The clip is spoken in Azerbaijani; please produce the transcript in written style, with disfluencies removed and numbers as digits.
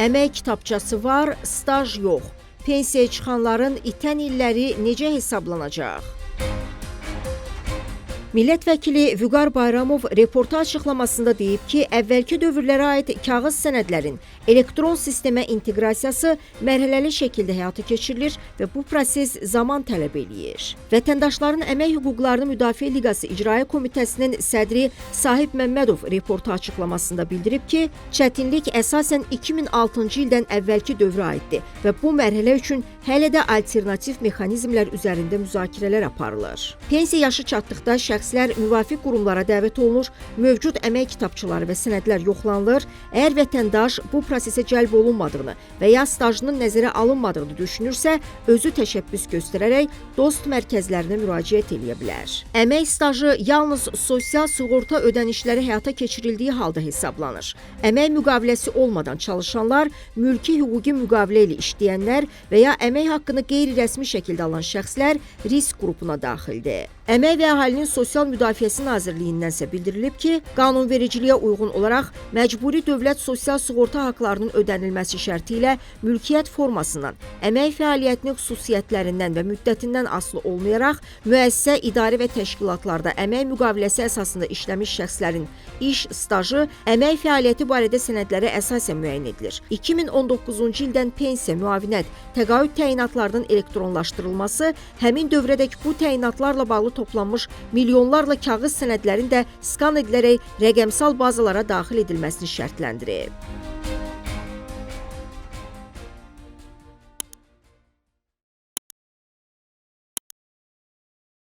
Əmək kitabçası var, staj yox. Pensiyaya çıxanların itən illəri necə hesablanacaq? Millət vəkili Vüqar Bayramov reportaj açıqlamasında deyib ki, əvvəlki dövrlərə aid kağız sənədlərin elektron sistemə inteqrasiyası mərhələli şəkildə həyata keçirilir və bu proses zaman tələb eləyir. Vətəndaşların Əmək Hüquqlarını Müdafiə Liqası İcraiyyə Komitəsinin sədri Sahib Məmmədov reportaj açıqlamasında bildirib ki, çətinlik əsasən 2006-cı ildən əvvəlki dövrə aiddir və bu mərhələ üçün hələ də alternativ mexanizmlər üzərində müzakirələr aparılır. Pensiya yaşı çatdıqda şəxslər müvafiq qurumlara dəvət olunur, mövcud əmək kitabçaları və sənədlər yoxlanılır. Əgər vətəndaş bu prosesə cəlb olunmadığını və ya stajının nəzərə alınmadığını düşünürsə, özü təşəbbüs göstərərək dost mərkəzlərinə müraciət edə bilər. Əmək stajı yalnız sosial sığorta ödənişləri həyata keçirildiyi halda hesablanır. Əmək müqaviləsi olmadan çalışanlar, mülki hüquqi müqavilə ilə işləyənlər və ya əmək haqqını qeyri-rəsmi şəkildə alan şəxslər risk qrupuna daxildir. Əmək və Əhalinin Sosial Müdafiəsi Nazirliyindənsə bildirilib ki, qanunvericiliyə uyğun olaraq məcburi dövlət sosial sığorta haqlarının ödənilməsi şərti ilə mülkiyyət formasından, əmək fəaliyyətinin xüsusiyyətlərindən və müddətindən asılı olmayaraq, müəssisə, idarə və təşkilatlarda əmək müqaviləsi əsasında işləmiş şəxslərin iş stajı, əmək fəaliyyəti barədə sənədlərə əsasən müəyyən edilir. 2019-cu ildən pensiya, müavinət, təqaüd təyinatlarının elektronlaşdırılması, həmin dövrədək bu təyinatlarla bağlı toplanmış milyonlarla kağız sənədlərin də skan edilərək rəqəmsal bazalara daxil edilməsini şərtləndirib.